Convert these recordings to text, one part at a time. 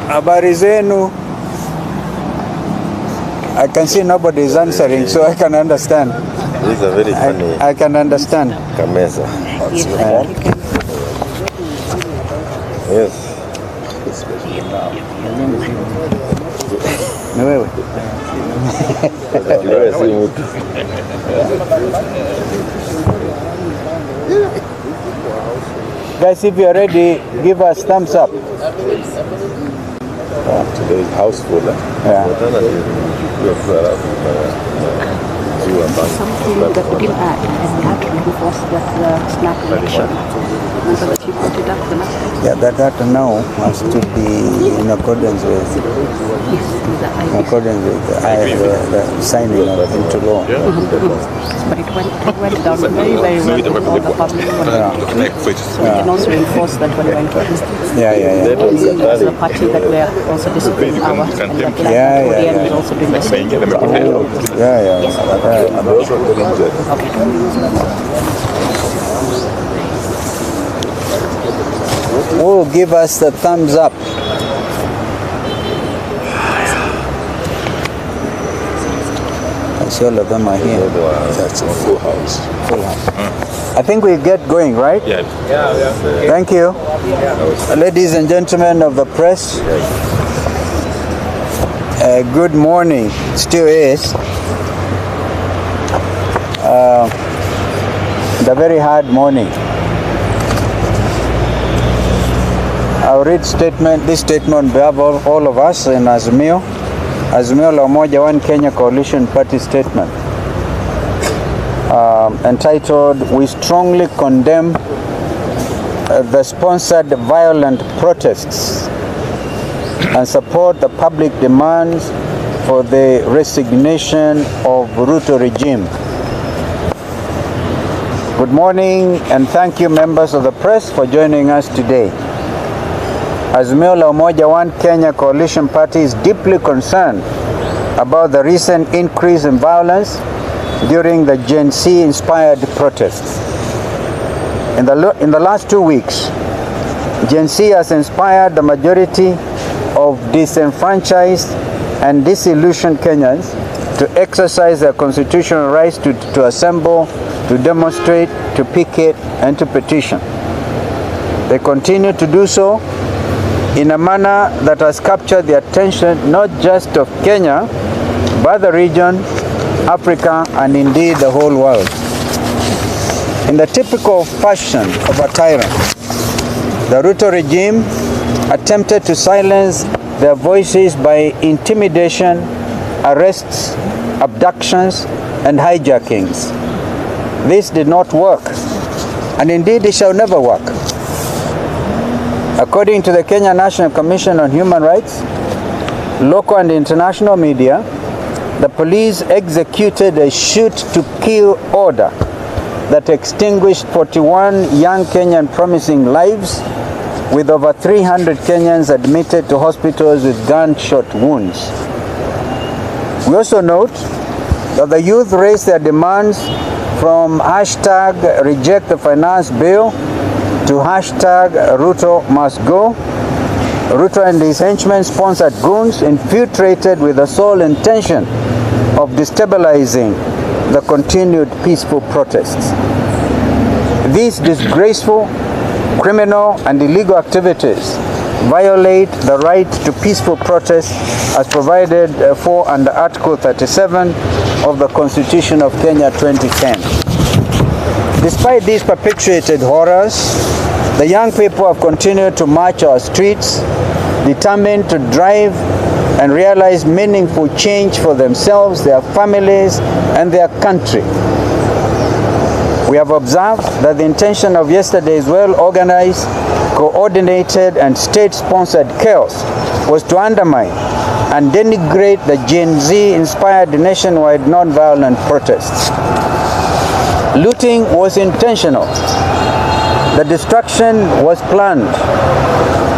Habari zenu. I can see nobody is answering, so I can understand. This is a very funny. I can understand. Kameza. Yes. Ni wewe. Guys, if you're ready, give us thumbs up. Today is house full. Yeah. Something that we didn't add, and we had to reinforce that snap election. So that you put it up the last time. Yeah, that now has to be in accordance with the signing of into law. But it went down very, very well with all the public. So we can also reinforce that when we went to Yeah. as a party that we are also disciplining our and is also doing the same. And also very injured. Who will give us the thumbs up? I see all of them are here. That's a full house. Full house. I think we get going, right? Yeah. Thank you. Ladies and gentlemen of the press, good morning. Still is. The very hard morning. I'll read this statement on behalf of all of us in Azimio la Umoja One Kenya Coalition Party statement entitled, "We strongly condemn the sponsored violent protests and support the public demands for the resignation of Ruto regime." Good morning and thank you, members of the press, for joining us today. Azimio la Umoja One Kenya Coalition Party is deeply concerned about the recent increase in violence during the Gen Z-inspired protests. In the last 2 weeks, Gen Z has inspired the majority of disenfranchised and disillusioned Kenyans to exercise their constitutional rights to assemble, to demonstrate, to picket, and to petition. They continue to do so in a manner that has captured the attention not just of Kenya, but the region, Africa, and indeed the whole world. In the typical fashion of a tyrant, the Ruto regime attempted to silence their voices by intimidation, arrests, abductions, and hijackings. This did not work, and indeed it shall never work. According to the Kenya National Commission on Human Rights, local and international media, the police executed a shoot-to-kill order that extinguished 41 young Kenyan promising lives, with over 300 Kenyans admitted to hospitals with gunshot wounds. We also note that the youth raised their demands from hashtag reject the finance bill to hashtag Ruto must go. Ruto and his henchmen sponsored goons infiltrated with the sole intention of destabilizing the continued peaceful protests. These disgraceful, criminal, and illegal activities violate the right to peaceful protest as provided for under Article 37 of the Constitution of Kenya 2010. Despite these perpetuated horrors, the young people have continued to march our streets, determined to drive and realize meaningful change for themselves, their families, and their country. We have observed that the intention of yesterday's well-organized, coordinated, and state-sponsored chaos was to undermine and denigrate the Gen Z-inspired nationwide nonviolent protests. Looting was intentional. The destruction was planned.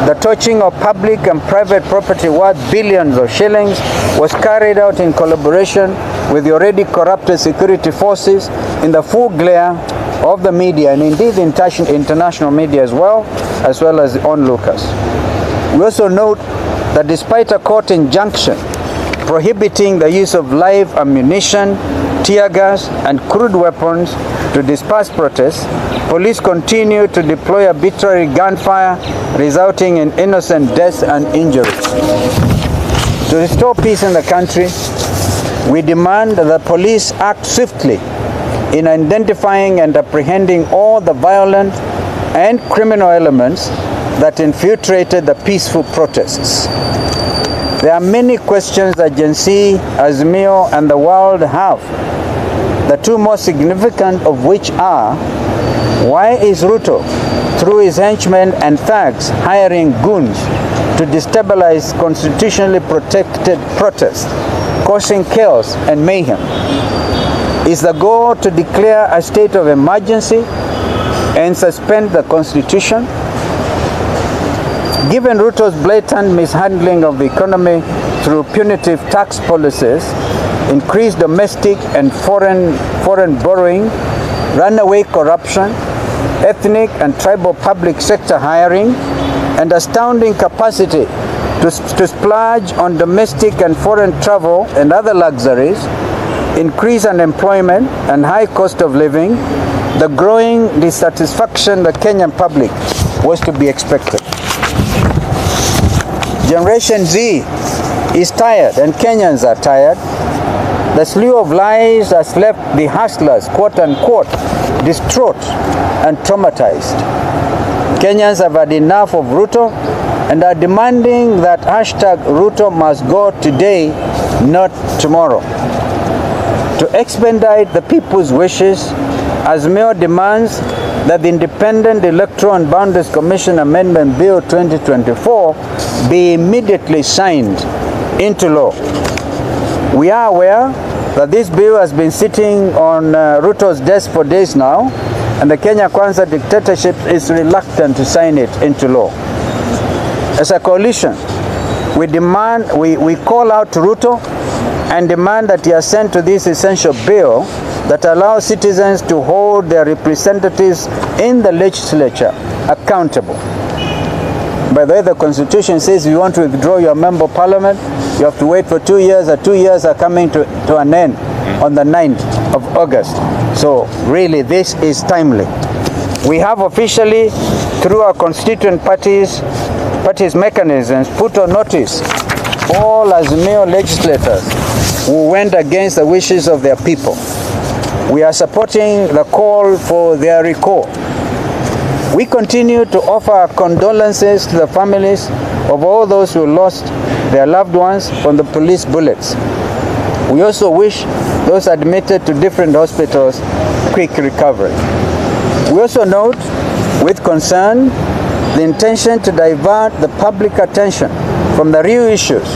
The torching of public and private property worth billions of shillings was carried out in collaboration with the already corrupted security forces in the full glare of the media, and indeed the international media as well as the onlookers. We also note that despite a court injunction prohibiting the use of live ammunition, tear gas, and crude weapons to disperse protests, police continue to deploy arbitrary gunfire, resulting in innocent deaths and injuries. To restore peace in the country, we demand that the police act swiftly in identifying and apprehending all the violent and criminal elements that infiltrated the peaceful protests. There are many questions that Gen Z, Azimio, and the world have, the two most significant of which are: why is Ruto, through his henchmen and thugs, hiring goons to destabilize constitutionally protected protests, causing chaos and mayhem? Is the goal to declare a state of emergency and suspend the constitution? Given Ruto's blatant mishandling of the economy through punitive tax policies, increased domestic and foreign borrowing, runaway corruption, ethnic and tribal public sector hiring, and astounding capacity to splurge on domestic and foreign travel and other luxuries, increased unemployment and high cost of living, the growing dissatisfaction the Kenyan public was to be expected. Generation Z is tired and Kenyans are tired. The slew of lies has left the hustlers, quote unquote, distraught and traumatized. Kenyans have had enough of Ruto and are demanding that #Ruto must go today, not tomorrow. To expedite the people's wishes, Azimio demands that the Independent Electoral and Boundaries Commission Amendment Bill 2024 be immediately signed into law. We are aware that this bill has been sitting on Ruto's desk for days now, and the Kenya Kwanza dictatorship is reluctant to sign it into law. As a coalition, we call out to Ruto and demand that he assent to this essential bill that allows citizens to hold their representatives in the legislature accountable. By the way, the Constitution says if you want to withdraw your member of parliament, you have to wait for 2 years. The 2 years are coming to an end on the 9th of August. So really, this is timely. We have officially, through our constituent parties mechanisms, put on notice all Azimio legislators who went against the wishes of their people. We are supporting the call for their recall. We continue to offer our condolences to the families of all those who lost their loved ones from the police bullets. We also wish those admitted to different hospitals quick recovery. We also note with concern the intention to divert the public attention from the real issues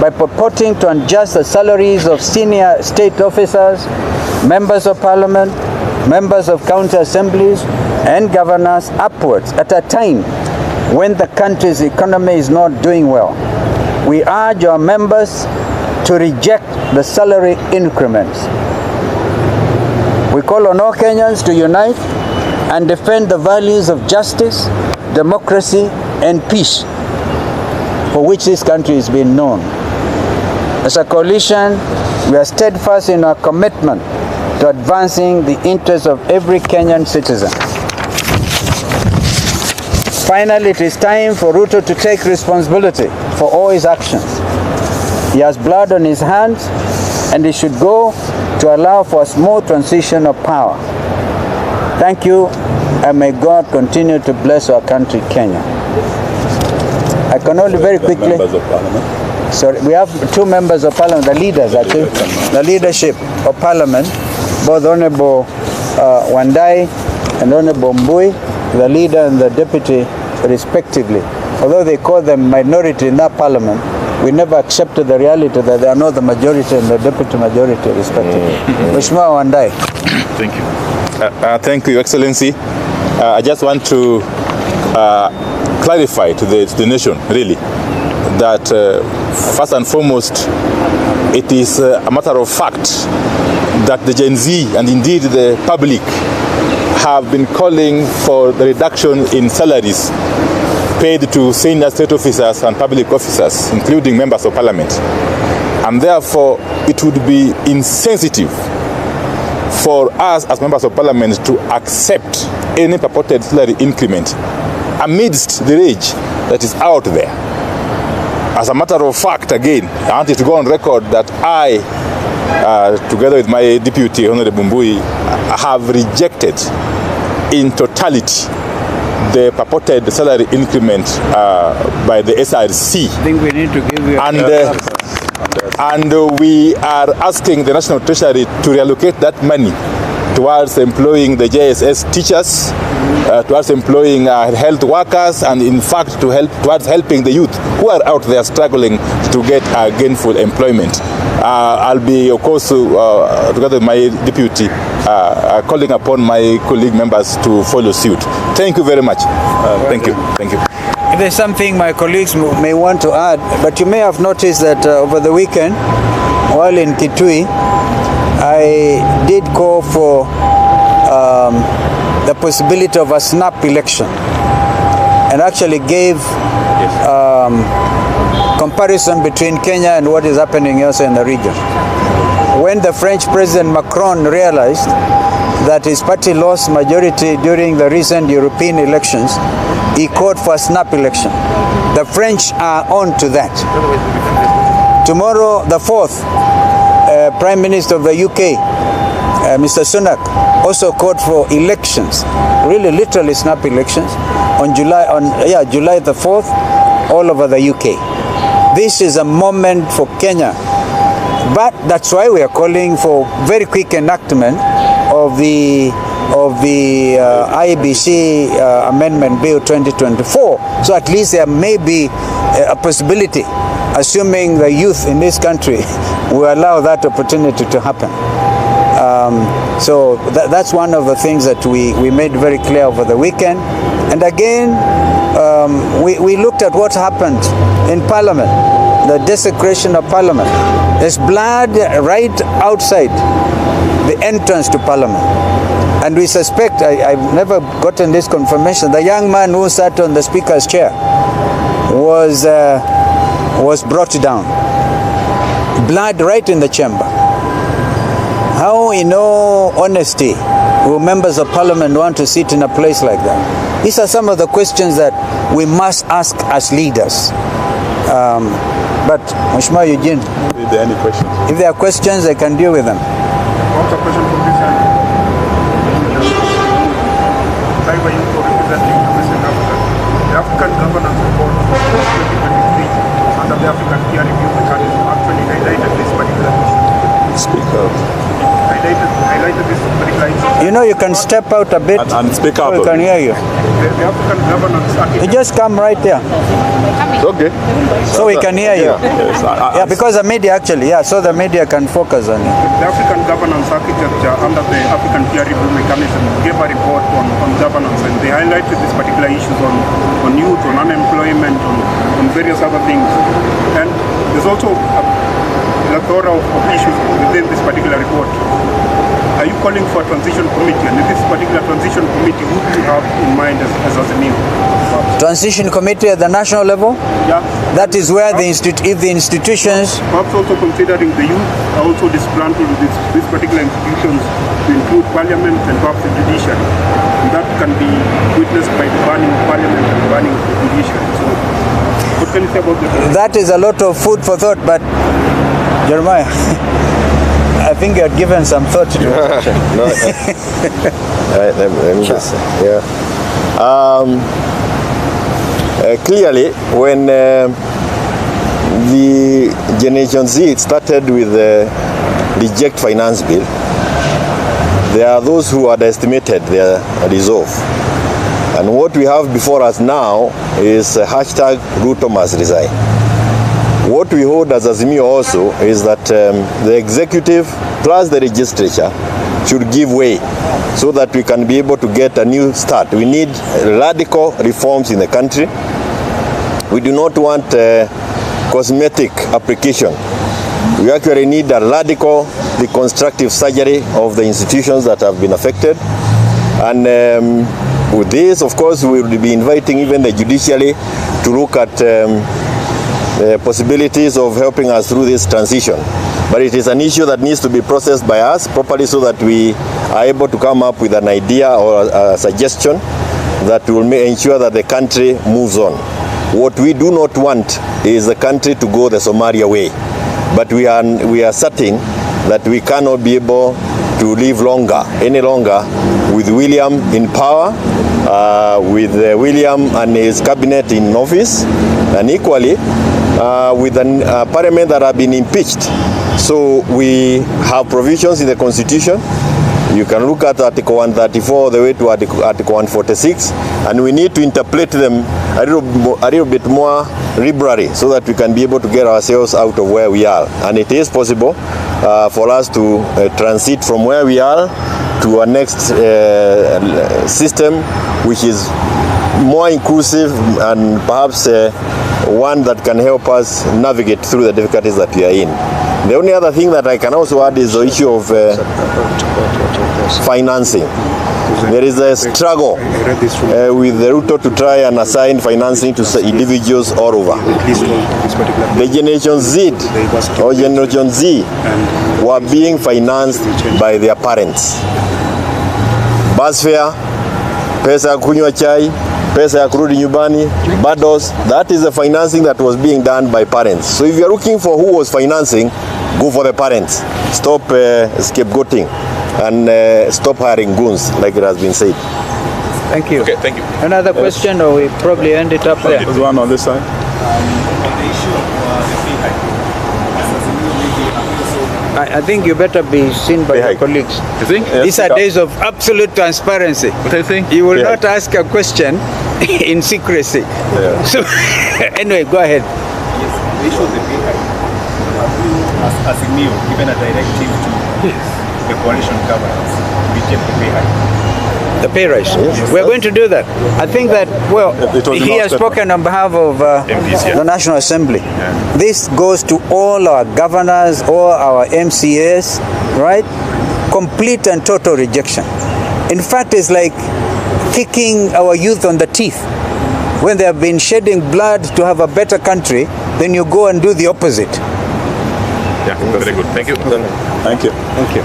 by purporting to adjust the salaries of senior state officers, members of parliament, members of county assemblies, and governors upwards at a time when the country's economy is not doing well. We urge our members to reject the salary increments. We call on all Kenyans to unite and defend the values of justice, democracy, and peace for which this country has been known. As a coalition, we are steadfast in our commitment to advancing the interests of every Kenyan citizen. Finally, it is time for Ruto to take responsibility for all his actions. He has blood on his hands, and he should go to allow for a smooth transition of power. Thank you, and may God continue to bless our country, Kenya. I can only very quickly... Members of Parliament. Sorry, we have 2 members of Parliament, the leaders actually, the leadership of Parliament, both Honorable Wandai and Honorable Mbui, the leader and the deputy respectively. Although they call them minority in that Parliament, we never accepted the reality that they are not the majority and the deputy majority respectively. Mheshimiwa Wandai. Thank you. Thank you, Your Excellency. I just want to clarify to the nation, really, that first and foremost, it is a matter of fact that the Gen Z and indeed the public have been calling for the reduction in salaries paid to senior state officers and public officers, including members of parliament. And therefore, it would be insensitive for us as members of parliament to accept any purported salary increment amidst the rage that is out there. As a matter of fact, again, I want it to go on record that I, together with my deputy, Honorable Mbui, have rejected in totality the purported salary increment by the SRC. I think we need to give you and we are asking the National Treasury to reallocate that money towards employing the JSS teachers, towards employing health workers, and in fact towards helping the youth who are out there struggling to get gainful employment. I'll be, of course, together with my deputy, calling upon my colleague members to follow suit. Thank you very much. Thank you. Thank you. If there's something my colleagues may want to add, but you may have noticed that over the weekend, while in Kitui, I did call for the possibility of a snap election, and actually gave comparison between Kenya and what is happening also in the region. When the French President Macron realized that his party lost majority during the recent European elections, he called for a snap election. The French are on to that. Tomorrow, the 4th, Prime Minister of the UK, Mr. Sunak, also called for elections, really literally snap elections, on July the 4th, all over the UK. This is a moment for Kenya. But that's why we are calling for very quick enactment of the IBC Amendment Bill 2024. So at least there may be a possibility, assuming the youth in this country will allow that opportunity to happen. So that's one of the things that we made very clear over the weekend. And again, we looked at what happened in Parliament, the desecration of Parliament. There's blood right outside the entrance to Parliament. And we suspect, I've never gotten this confirmation, the young man who sat on the Speaker's chair was brought down. Blood right in the chamber. How, in all honesty, will members of Parliament want to sit in a place like that? These are some of the questions that we must ask as leaders. But, Mheshimiwa Eugene, Is there any questions? if there are questions, I can deal with them. What's the question from this end? Cyber Info representing the African Governance Report 2023 under the African Peer Review Mechanism actually highlighted this particular issue. Speak out. Highlighted this particular issue. You know, you can step out a bit And speak so up. we can hear you. The African Governance You Architecture. just come right there Okay. so we can hear you. Yes, Yeah, because the media actually, so the media can focus on you. The African Governance Architecture under the African Peer Review Mechanism gave a report on governance, and they highlighted these particular issues on youth, on unemployment, on various other things. And there's also a plethora of issues within this particular report. Are you calling for a transition committee? And in this particular transition committee, who do you have in mind as Azimio? Transition committee at the national level, Yeah. that is where if the institutions, Perhaps also considering the youth are also disgruntled with these particular institutions to include parliament and perhaps the judiciary. And that can be witnessed by the banning of parliament and the banning of the judiciary. So what can you say about this? that is a lot of food for thought, but Jeremiah, I think you had given some thought to it. No. All right, let me just say, clearly, when the Generation Z started with the reject finance bill, there are those who had estimated their resolve. And what we have before us now is hashtag Ruto must resign. What we hold as Azimio also is that the executive plus the legislature should give way so that we can be able to get a new start. We need radical reforms in the country. We do not want cosmetic application. We actually need a radical reconstructive surgery of the institutions that have been affected. And with this, of course, we will be inviting even the judiciary to look at possibilities of helping us through this transition. But it is an issue that needs to be processed by us properly so that we are able to come up with an idea or a suggestion that will ensure that the country moves on. What we do not want is the country to go the Somalia way. But we are certain that we cannot be able to live any longer with William in power, with William and his cabinet in office, and equally with a parliament that have been impeached. So we have provisions in the Constitution. You can look at Article 134 all the way to Article 146, and we need to interpret them a little bit more liberally so that we can be able to get ourselves out of where we are. And it is possible for us to transit from where we are to a next system which is more inclusive and perhaps one that can help us navigate through the difficulties that we are in. The only other thing that I can also add is the issue of financing. There is a struggle with the Ruto to try and assign financing to individuals all over. The Generation Z or Generation Z were being financed by their parents. Bus fare, pesa ya kunywa chai, pesa ya kurudi nyumbani, bundles, that is the financing that was being done by parents. So if you are looking for who was financing, go for the parents. Stop scapegoating and stop hiring goons, like it has been said. Thank you. Okay, thank you. Another question, or we probably end it up there? There's one on this side. I think you better be seen by your colleagues. You think? These are days of absolute transparency. What do you think? You will not ask a question in secrecy. Yeah. So, anyway, go ahead. Yes, the issue of the pay hike. As Azimio, given a directive to the coalition governance, we get the pay hike. The pay rise. We're going to do that. I think that, well, It was he has spoken on behalf of the National Assembly. This goes to all our governors, all our MCAs, right? Complete and total rejection. In fact, it's like kicking our youth on the teeth. When they have been shedding blood to have a better country, then you go and do the opposite. Yeah, very good. Thank you. Thank you. Thank you.